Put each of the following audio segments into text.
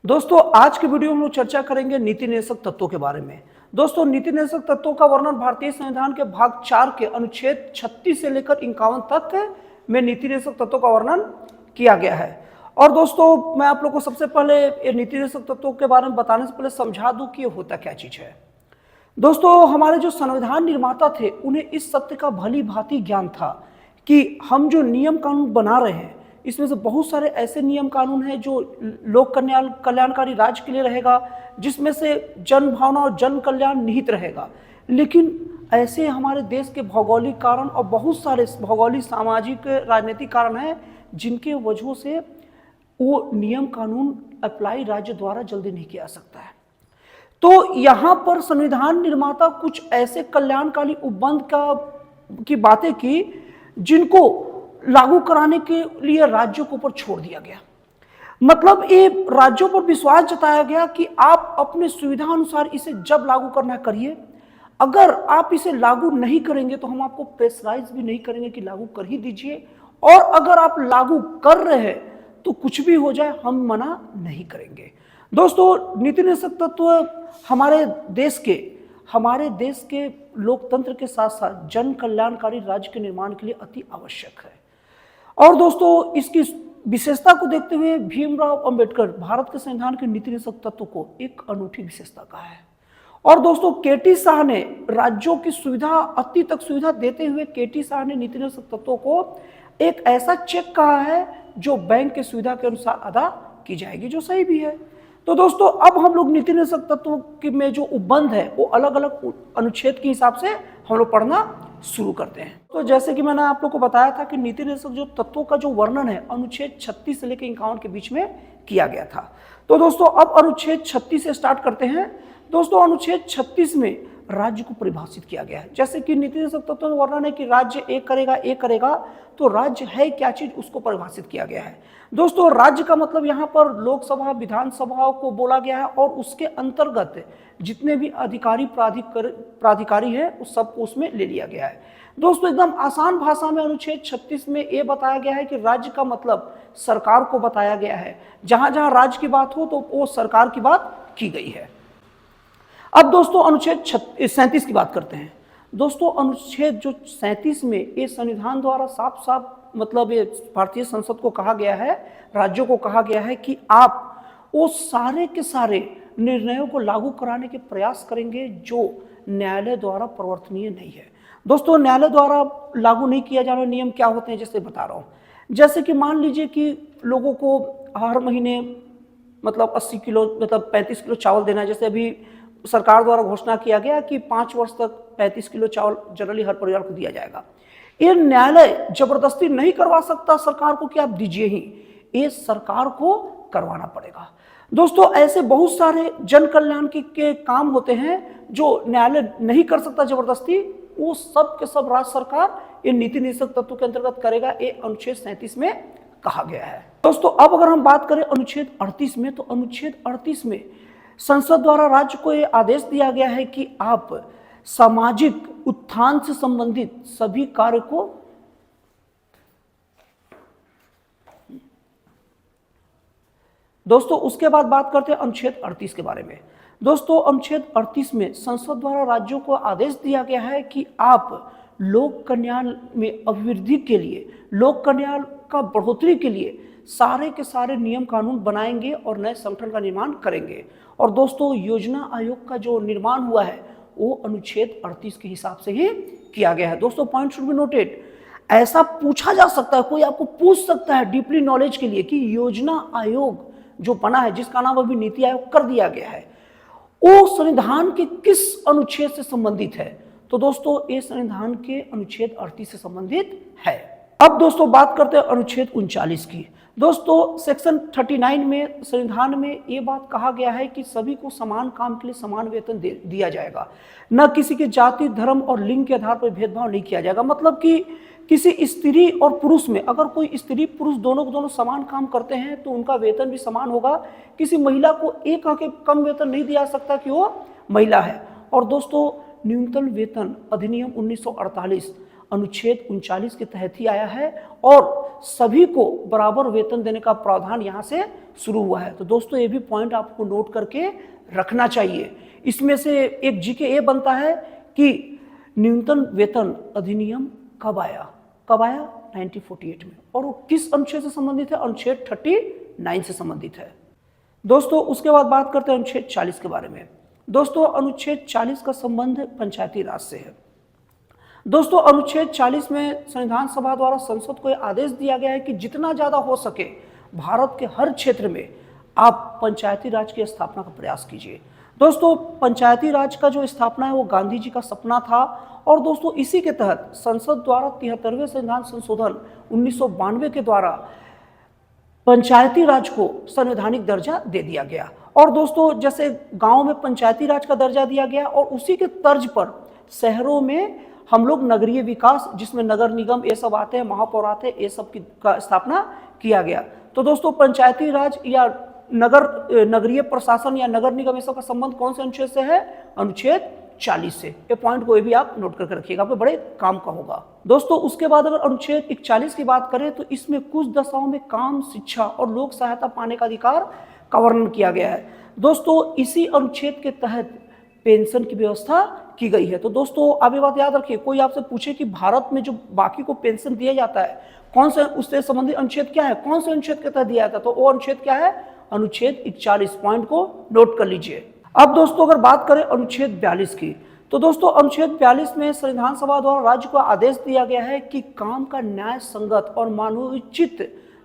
दोस्तों आज की वीडियो में हम लोग चर्चा करेंगे नीति निर्देशक तत्वों के बारे में। दोस्तों नीति निर्देशक तत्वों का वर्णन भारतीय संविधान के भाग 4 के अनुच्छेद 36 से लेकर 51 तक में नीति निर्देशक तत्वों का वर्णन किया गया है। और दोस्तों मैं आप लोगों को सबसे पहले ये नीति निर्देशक तत्वों के बारे में बताने से पहले समझा दूं कि ये होता क्या चीज है। दोस्तों हमारे जो संविधान निर्माता थे उन्हें इस सत्य का भली भांति ज्ञान था कि हम जो नियम कानून बना रहे हैं इसमें से बहुत सारे ऐसे नियम कानून हैं जो लोक कल्याणकारी राज्य के लिए रहेगा, जिसमें से जन भावना और जन कल्याण निहित रहेगा। लेकिन ऐसे हमारे देश के भौगोलिक कारण और बहुत सारे भौगोलिक सामाजिक राजनीतिक कारण हैं जिनके वजहों से वो नियम कानून अप्लाई राज्य द्वारा जल्दी नहीं किया जा सकता है। तो यहाँ पर संविधान निर्माता कुछ ऐसे कल्याणकारी उपबंध की बातें की जिनको लागू कराने के लिए राज्यों के ऊपर छोड़ दिया गया। मतलब ये राज्यों पर विश्वास जताया गया कि आप अपने सुविधा अनुसार इसे जब लागू करना करिए, अगर आप इसे लागू नहीं करेंगे तो हम आपको प्रेशराइज भी नहीं करेंगे कि लागू कर ही दीजिए, और अगर आप लागू कर रहे हैं तो कुछ भी हो जाए हम मना नहीं करेंगे। दोस्तों नीति निर्देशक तत्व हमारे देश के लोकतंत्र के साथ साथ जन कल्याणकारी राज्य के निर्माण के लिए अति आवश्यक है। और दोस्तों इसकी विशेषता को देखते हुए भीमराव अंबेडकर भारत के संविधान के नीति निर्देशक तत्व को एक अनूठी विशेषता कहा है। और दोस्तों केटी शाह ने राज्यों की सुविधा अति तक सुविधा देते हुए केटी शाह ने नीति निर्देशक तत्वों को एक ऐसा चेक कहा है जो बैंक की सुविधा के अनुसार अदा की जाएगी, जो सही भी है। तो दोस्तों अब हम लोग नीति निर्देशक तत्वों में जो उपबंध है वो अलग अलग अनुच्छेद के हिसाब से हम लोग पढ़ना शुरू करते हैं। तो जैसे कि मैंने आप लोग को बताया था कि नीति निर्देशक जो तत्वों का जो वर्णन है अनुच्छेद 36 से लेकर 51 के बीच में किया गया था। तो दोस्तों अब अनुच्छेद 36 से स्टार्ट करते हैं। दोस्तों अनुच्छेद 36 में राज्य को परिभाषित किया गया है। जैसे कि नीति निर्देशक तत्वों में वर्णन है कि राज्य एक करेगा, तो राज्य है क्या चीज उसको परिभाषित किया गया है। दोस्तों राज्य का मतलब यहाँ पर लोकसभा विधानसभाओं को बोला गया है और उसके अंतर्गत जितने भी अधिकारी प्राधिकारी है उस सबको उसमें ले लिया गया है। दोस्तों एकदम आसान भाषा में अनुच्छेद 36 में ये बताया गया है कि राज्य का मतलब सरकार को बताया गया है। जहां जहां राज्य की बात हो तो वो सरकार की बात की गई है। अब दोस्तों अनुच्छेद 37 की बात करते हैं। दोस्तों अनुच्छेद जो 37 में ये संविधान द्वारा साफ साफ मतलब ये भारतीय संसद को कहा गया है, राज्यों को कहा गया है कि आप वो सारे के सारे निर्णयों को लागू कराने के प्रयास करेंगे जो न्यायालय द्वारा प्रवर्तनीय नहीं है। दोस्तों न्यायालय द्वारा लागू नहीं किया जाने नियम क्या होते हैं, जैसे बता रहा हूँ। जैसे कि मान लीजिए कि लोगों को हर महीने मतलब 80 किलो मतलब 35 किलो चावल देना है। जैसे अभी सरकार द्वारा घोषणा किया गया कि 5 वर्ष तक 35 किलो चावल जनरली हर परिवार को दिया जाएगा। ये न्यायालय जबरदस्ती नहीं करवा सकता सरकार को कि आप दीजिए ही, ये सरकार को करवाना पड़ेगा। दोस्तों ऐसे बहुत सारे जन कल्याण के काम होते हैं जो न्यायालय नहीं कर सकता जबरदस्ती, वो सब के सब राज्य सरकार ये नीति निर्देशक तत्व के अंतर्गत करेगा। ये अनुच्छेद 37 में कहा गया है। दोस्तों अब अगर हम बात करें अनुच्छेद 38 में, तो अनुच्छेद 38 में संसद द्वारा राज्य को यह आदेश दिया गया है कि आप सामाजिक उत्थान से संबंधित सभी कार्य को दोस्तों उसके बाद बात करते हैं अनुच्छेद 38 के बारे में। दोस्तों अनुच्छेद 38 में संसद द्वारा राज्यों को आदेश दिया गया है कि आप लोक कल्याण में अभिवृद्धि के लिए, लोक कल्याण का बढ़ोतरी के लिए सारे के सारे नियम कानून बनाएंगे और नए संगठन का निर्माण करेंगे। और दोस्तों योजना आयोग का जो निर्माण हुआ है वो अनुच्छेद 38 के हिसाब से ही किया गया है। दोस्तों पॉइंट शुड बी नोटेड। ऐसा पूछा जा सकता है, कोई आपको पूछ सकता है डीपली नॉलेज के लिए कि योजना आयोग जो बना है, जिसका नाम अभी नीति आयोग कर दिया गया है, वो संविधान के किस अनुच्छेद से संबंधित है। तो दोस्तों ये संविधान के अनुच्छेद 38 से संबंधित है। अब दोस्तों बात करते हैं अनुच्छेद 39 की। दोस्तों सेक्शन 39 में संविधान में ये बात कहा गया है कि सभी को समान काम के लिए समान वेतन दिया जाएगा, न किसी के जाति धर्म और लिंग के आधार पर भेदभाव नहीं किया जाएगा। मतलब कि किसी स्त्री और पुरुष में अगर कोई स्त्री पुरुष दोनों समान काम करते हैं तो उनका वेतन भी समान होगा। किसी महिला को एक आके कम वेतन नहीं दिया सकता कि वो महिला है। और दोस्तों न्यूनतम वेतन अधिनियम 1948 अनुच्छेद 39 के तहत ही आया है और सभी को बराबर वेतन देने का प्रावधान यहाँ से शुरू हुआ है। तो दोस्तों ये भी पॉइंट आपको नोट करके रखना चाहिए। इसमें से एक जीके ये बनता है कि न्यूनतम वेतन अधिनियम कब आया? कब आया? 1948 में। और वो किस अनुच्छेद से संबंधित है? अनुच्छेद 39 से संबंधित है। दोस्तों उसके बाद बात करते हैं अनुच्छेद 40 के बारे में। दोस्तों अनुच्छेद 40 का संबंध पंचायती राज से है। दोस्तों अनुच्छेद 40 में संविधान सभा द्वारा संसद को आदेश दिया गया है कि जितना ज्यादा हो सके भारत के हर क्षेत्र में आप पंचायती राज की स्थापना का प्रयास कीजिए। दोस्तों पंचायती राज का जो स्थापना है वो गांधी जी का सपना था। और दोस्तों इसी के तहत संसद द्वारा 73वें संविधान संशोधन 1992 के द्वारा पंचायती राज को संवैधानिक दर्जा दे दिया गया। और दोस्तों जैसे गांव में पंचायती राज का दर्जा दिया गया और उसी के तर्ज पर शहरों में हम लोग नगरीय विकास, जिसमें नगर निगम ये सब आते हैं, महापौर आते हैं, ये सब की का स्थापना किया गया। तो दोस्तों पंचायती राज या नगरीय प्रशासन या नगर निगम ये सब का संबंध कौन से अनुच्छेद से है? अनुच्छेद 40 से। ये पॉइंट को भी आप नोट करके रखिएगा, आपको बड़े काम का होगा। दोस्तों उसके बाद अगर अनुच्छेद 41 की बात करें तो इसमें कुछ दशाओं में काम, शिक्षा और लोक सहायता पाने का अधिकार का वर्णन किया गया है। दोस्तों इसी अनुच्छेद के तहत पेंशन की व्यवस्था की गई है। तो दोस्तों आप ये बात याद रखिए, कोई आपसे पूछे कि भारत में जो बाकी को पेंशन दिया जाता है कौन से, उससे संबंधित अनुच्छेद क्या है, कौन से अनुच्छेद के तहत दिया जाता है, तो वो अनुच्छेद क्या है? अनुच्छेद 41। पॉइंट को नोट कर लीजिए। अब दोस्तों अगर बात करें अनुच्छेद 42 की, तो दोस्तों अनुच्छेद 42 में संविधान सभा द्वारा राज्य को आदेश दिया गया है कि काम का न्याय संगत और मानवोचित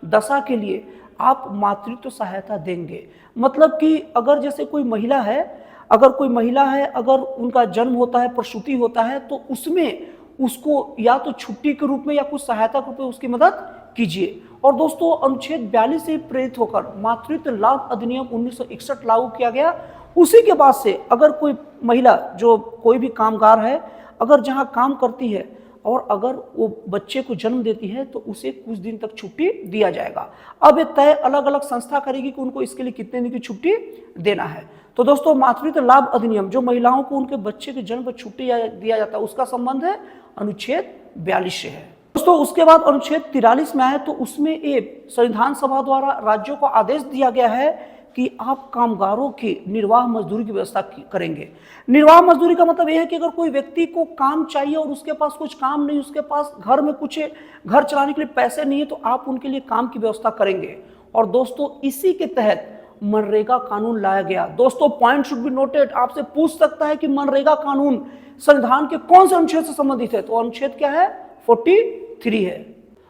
दशा के लिए आप मातृत्व सहायता देंगे। मतलब कि अगर जैसे कोई महिला है, अगर उनका जन्म होता है, प्रसूति होता है, तो उसमें उसको या तो छुट्टी के रूप में या कुछ सहायता के रूप में उसकी मदद कीजिए। और दोस्तों अनुच्छेद 42 से प्रेरित होकर मातृत्व लाभ अधिनियम 1961 लागू किया गया। उसी के बाद से अगर कोई महिला, जो कोई भी कामगार है, अगर जहां काम करती है और अगर वो बच्चे को जन्म देती है तो उसे कुछ दिन तक छुट्टी दिया जाएगा। अब ये तय अलग अलग संस्था करेगी कि उनको इसके लिए कितने दिन की छुट्टी देना है। तो दोस्तों मातृत्व लाभ अधिनियम जो महिलाओं को उनके बच्चे के जन्म पर छुट्टी दिया जाता है उसका संबंध है अनुच्छेद 42 से है। दोस्तों उसके बाद अनुच्छेद 43 में आए तो उसमें एक संविधान सभा द्वारा राज्यों को आदेश दिया गया है कि आप कामगारों की निर्वाह मजदूरी की व्यवस्था करेंगे। निर्वाह मजदूरी का मतलब यह है कि अगर कोई व्यक्ति को काम चाहिए और उसके पास कुछ काम नहीं, उसके पास घर में कुछ घर चलाने के लिए पैसे नहीं है, तो आप उनके लिए काम की व्यवस्था करेंगे। और दोस्तों इसी के तहत मनरेगा कानून लाया गया। दोस्तों पॉइंट शुड बी नोटेड, आपसे पूछ सकता है कि मनरेगा कानून संविधान के कौन से अनुच्छेद से संबंधित है, तो अनुच्छेद क्या है? 43 है।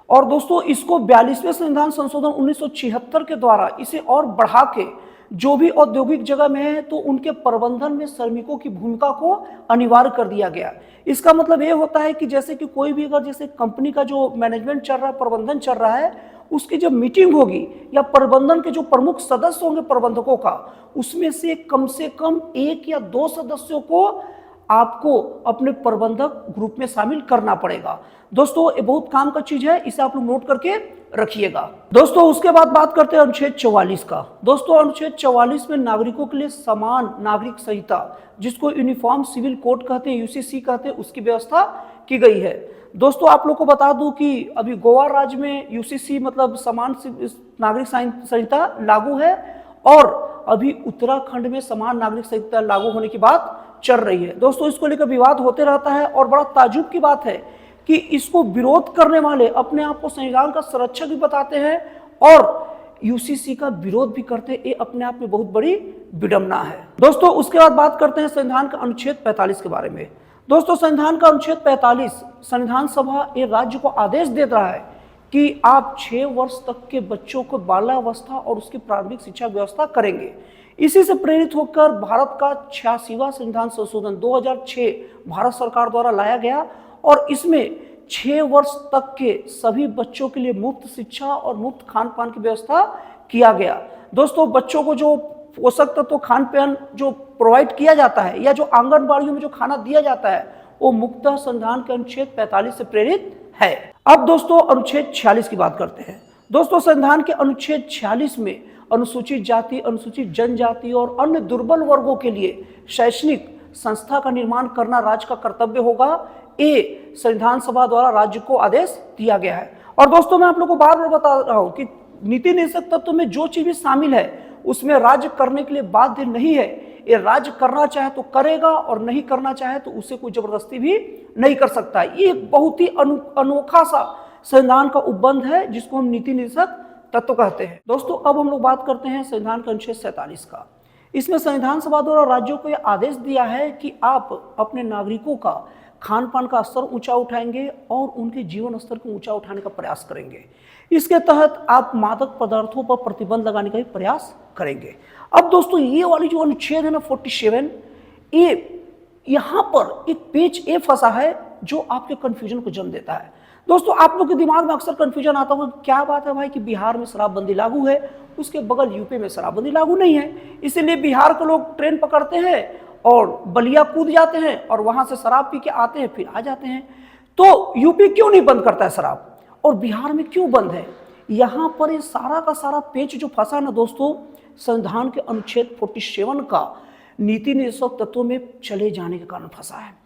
और दोस्तों इसको 42वें संविधान संशोधन 1976 के द्वारा इसे और बढ़ा के जो भी औद्योगिक जगह में है तो उनके प्रबंधन में श्रमिकों की भूमिका को अनिवार्य कर दिया गया। इसका मतलब ये होता है कि जैसे कि कोई भी अगर जैसे कंपनी का जो मैनेजमेंट चल रहा है, प्रबंधन चल रहा है, उसकी जब मीटिंग होगी या प्रबंधन के जो प्रमुख सदस्य होंगे प्रबंधकों का, उसमें से कम 1 या 2 सदस्यों को आपको अपने प्रबंधक ग्रुप में शामिल करना पड़ेगा। दोस्तों ये बहुत काम का चीज है, इसे आप लोग नोट करके रखिएगा। दोस्तों उसके बाद बात करते हैं अनुच्छेद 44 का। दोस्तों अनुच्छेद 44 में नागरिकों के लिए समान नागरिक संहिता, जिसको यूनिफॉर्म सिविल कोड कहते हैं, यूसीसी कहते हैं, उसकी व्यवस्था की गई है। दोस्तों आप लोग को बता दूं कि अभी गोवा राज्य में यूसीसी मतलब समान नागरिक संहिता लागू है और अभी उत्तराखंड में समान नागरिक संहिता लागू होने की बात चल रही है। दोस्तों इसको लेकर विवाद होते रहता है और बड़ा ताज्जुब की बात है कि इसको विरोध करने वाले अपने आप को संविधान का संरक्षक भी बताते हैं और यूसीसी का विरोध भी करते हैं। ये अपने आप में बहुत बड़ी विडंबना है। दोस्तों उसके बाद बात करते हैं संविधान का अनुच्छेद 45 के बारे में। दोस्तों संविधान का अनुच्छेद 45 संविधान सभा ये राज्य को आदेश दे रहा है कि आप 6 वर्ष तक के बच्चों को बाल्यावस्था और उसकी प्रारंभिक शिक्षा व्यवस्था करेंगे। इसी से प्रेरित होकर भारत का 86वां संविधान संशोधन 2006 भारत सरकार द्वारा लाया गया और इसमें 6 वर्ष तक के सभी बच्चों के लिए मुफ्त शिक्षा और मुफ्त खान पान की व्यवस्था किया गया। दोस्तों बच्चों को जो पोषक तत्व खान पान जो प्रोवाइड किया जाता है या जो आंगनबाड़ियों में जो खाना दिया जाता है वो मुख्यतः संविधान के अनुच्छेद 45 से प्रेरित है। अब दोस्तों अनुच्छेद 46 की बात करते हैं। दोस्तों संविधान के अनुच्छेद 46 में अनुसूचित जाति, अनुसूचित जनजाति और अन्य दुर्बल वर्गों के लिए शैक्षणिक संस्था का निर्माण करना राज्य का कर्तव्य होगा। ये संविधान सभा द्वारा राज्य को आदेश दिया गया है। और दोस्तों मैं आप लोगों को बार बार बता रहा हूं कि नीति निषेध तत्व में जो चीज भी शामिल है उसमें राज्य करने के लिए बाध्य नहीं है। ये राज्य करना चाहे तो करेगा और नहीं करना चाहे तो उसे कोई जबरदस्ती भी नहीं कर सकता। ये बहुत ही अनोखा सा संविधान का उपबंध है जिसको हम नीति निषेध तत्व कहते हैं। दोस्तों अब हम लोग बात करते हैं संविधान का अनुच्छेद 47 का। इसमें संविधान सभा द्वारा राज्यों को यह आदेश दिया है कि आप अपने नागरिकों का खान पान का स्तर ऊंचा उठाएंगे और उनके जीवन स्तर को ऊंचा उठाने का प्रयास करेंगे। इसके तहत आप मादक पदार्थों पर प्रतिबंध लगाने का भी प्रयास करेंगे। अब दोस्तों ये वाली जो अनुच्छेद है ना 47, ये यहाँ पर एक पेच ए फंसा है जो आपके कंफ्यूजन को जन्म देता है। दोस्तों आप लोग के दिमाग में अक्सर कंफ्यूजन आता होगा क्या बात है भाई कि बिहार में शराबबंदी लागू है, उसके बगल यूपी में शराबबंदी लागू नहीं है, इसीलिए बिहार के लोग ट्रेन पकड़ते हैं और बलिया कूद जाते हैं और वहां से शराब पी के आते हैं फिर आ जाते हैं। तो यूपी क्यों नहीं बंद करता है शराब और बिहार में क्यों बंद है? यहाँ पर ये सारा का सारा पेच जो फंसा ना दोस्तों संविधान के अनुच्छेद 47 का नीति निषेध तत्व में चले जाने के कारण फंसा है।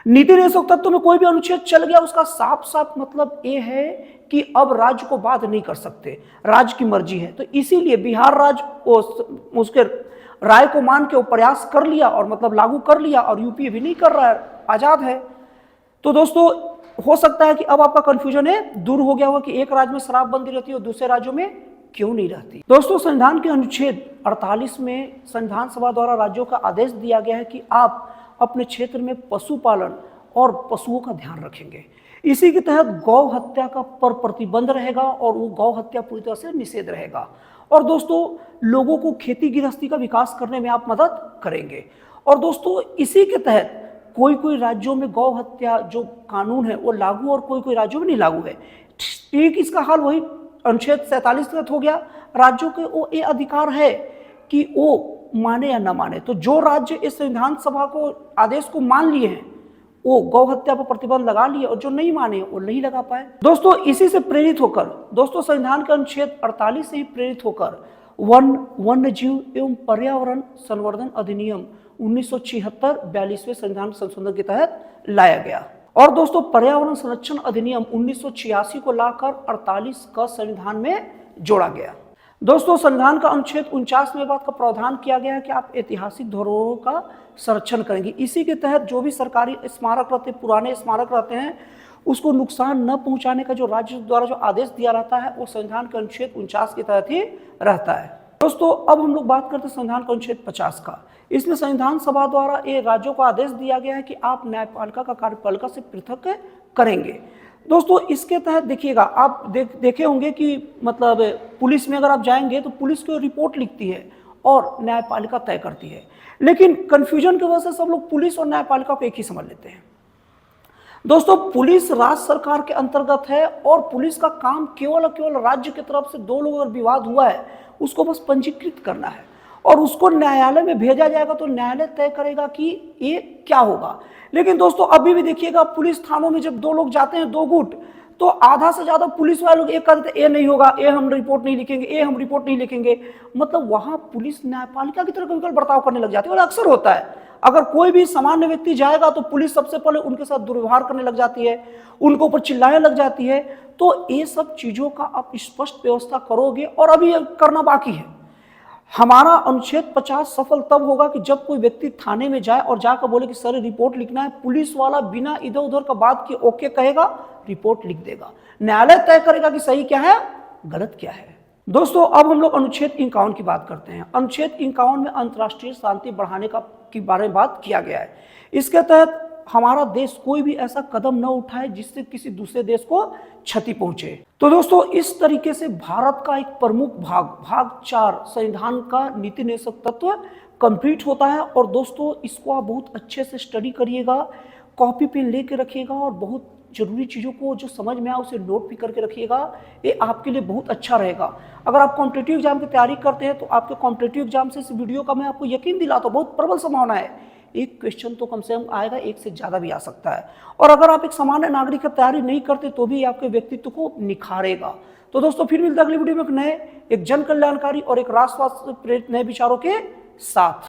नीति निषेध तत्व में कोई भी अनुच्छेद चल गया उसका साफ साफ मतलब ये है कि अब राज्य को बाध्य नहीं कर सकते, राज्य की मर्जी है। तो इसीलिए बिहार राज्य उसके राय को मान के वो प्रयास कर लिया और मतलब लागू कर लिया और यूपी भी नहीं कर रहा है, आजाद है। तो दोस्तों हो सकता है कि अब आपका कंफ्यूजन है दूर हो गया होगा कि एक राज्य में शराबबंदी रहती है और दूसरे राज्यों में क्यों नहीं रहती। दोस्तों संविधान के अनुच्छेद 48 में संविधान सभा द्वारा राज्यों का आदेश दिया गया है कि आप अपने क्षेत्र में पशुपालन और पशुओं का ध्यान रखेंगे। इसी के तहत गौ हत्या का पर प्रतिबंध रहेगा और वो गौ हत्या पूरी तरह से निषेध रहेगा। और दोस्तों लोगों को खेती गृहस्थी का विकास करने में आप मदद करेंगे। और दोस्तों इसी के तहत कोई कोई राज्यों में गौ हत्या जो कानून है वो लागू और कोई कोई राज्यों में नहीं लागू है। ठीक इसका हाल वही अनुच्छेद 47 के तहत हो गया। राज्यों के वो ये अधिकार है कि वो माने या न माने। तो जो राज्य इस संविधान सभा को आदेश को मान लिए हैं वो गौ हत्या पर प्रतिबंध लगा लिए और जो नहीं माने वो नहीं लगा पाए। दोस्तों इसी से प्रेरित होकर दोस्तों संविधान के अनुच्छेद 48 से ही प्रेरित होकर वन्य जीव एवं पर्यावरण संवर्धन अधिनियम 1976 42वें संविधान संशोधन के तहत लाया गया। और दोस्तों पर्यावरण संरक्षण अधिनियम 1986 को लाकर 48 का संविधान में जोड़ा गया। दोस्तों संविधान का अनुच्छेद 49 में बात का प्रावधान किया गया है कि आप ऐतिहासिक धरोहरों का संरक्षण करेंगे। इसी के तहत जो भी सरकारी स्मारक रहते हैं, पुराने स्मारक रहते हैं, उसको नुकसान न पहुंचाने का जो राज्य द्वारा जो आदेश दिया रहता है वो संविधान के अनुच्छेद 49 के तहत ही रहता है। दोस्तों अब हम लोग बात करते हैं संविधान का अनुच्छेद 50 का। इसमें संविधान सभा द्वारा ये राज्यों को आदेश दिया गया है कि आप न्यायपालिका का कार्यपालिका से पृथक करेंगे। दोस्तों इसके तहत देखिएगा आप देखे होंगे कि मतलब पुलिस में अगर आप जाएंगे तो पुलिस को रिपोर्ट लिखती है और न्यायपालिका तय करती है, लेकिन कंफ्यूजन की वजह से सब लोग पुलिस और न्यायपालिका को एक ही समझ लेते हैं। दोस्तों पुलिस राज्य सरकार के अंतर्गत है और पुलिस का काम केवल और केवल राज्य की तरफ से दो लोगों अगर विवाद हुआ है उसको बस पंजीकृत करना है और उसको न्यायालय में भेजा जाएगा तो न्यायालय तय करेगा कि ये क्या होगा। लेकिन दोस्तों अभी भी देखिएगा पुलिस थानों में जब दो लोग जाते हैं, दो गुट, तो आधा से ज्यादा पुलिस वाले लोग एक कहते हैं ये नहीं होगा, ये हम रिपोर्ट नहीं लिखेंगे, ये हम रिपोर्ट नहीं लिखेंगे। मतलब वहां पुलिस न्यायपालिका की तरह कभी बर्ताव करने लग जाती है और अक्सर होता है। अगर कोई भी सामान्य व्यक्ति जाएगा तो पुलिस सबसे पहले उनके साथ दुर्व्यवहार करने लग जाती है, उनके ऊपर चिल्लाने लग जाती है। तो ये सब चीजों का आप स्पष्ट व्यवस्था करोगे और अभी करना बाकी है। हमारा अनुच्छेद 50 सफल तब होगा कि जब कोई व्यक्ति थाने में जाए और जाकर बोले कि सर रिपोर्ट लिखना है, पुलिस वाला बिना इधर उधर का बात किए ओके कहेगा, रिपोर्ट लिख देगा, न्यायालय तय करेगा कि सही क्या है गलत क्या है। दोस्तों अब हम लोग अनुच्छेद 51 की बात करते हैं। अनुच्छेद 51 में अंतर्राष्ट्रीय शांति बढ़ाने के बारे में बात किया गया है। इसके तहत हमारा देश कोई भी ऐसा कदम न उठाए जिससे किसी दूसरे देश को क्षति पहुंचे। तो दोस्तों इस तरीके से भारत का एक प्रमुख भाग 4 संविधान का नीति निषेध तत्व कंप्लीट होता है। और दोस्तों इसको आप बहुत अच्छे से स्टडी करिएगा, कॉपी पेन लेके रखिएगा और बहुत जरूरी चीज़ों को जो समझ में आए उसे नोट भी करके रखिएगा। ये आपके लिए बहुत अच्छा रहेगा। अगर आप कॉम्पिटिटिव एग्जाम की तैयारी करते हैं तो आपके कॉम्पिटिटिव एग्जाम से इस वीडियो का मैं आपको यकीन दिलाता हूँ बहुत प्रबल संभावना है एक क्वेश्चन तो कम से कम आएगा, एक से ज़्यादा भी आ सकता है। और अगर आप एक सामान्य नागरिक की तैयारी नहीं करते तो भी आपके व्यक्तित्व को निखारेगा। तो दोस्तों फिर मिलता है अगली वीडियो में एक जन कल्याणकारी और एक राष्ट्रवाद से प्रेरित नए विचारों के साथ।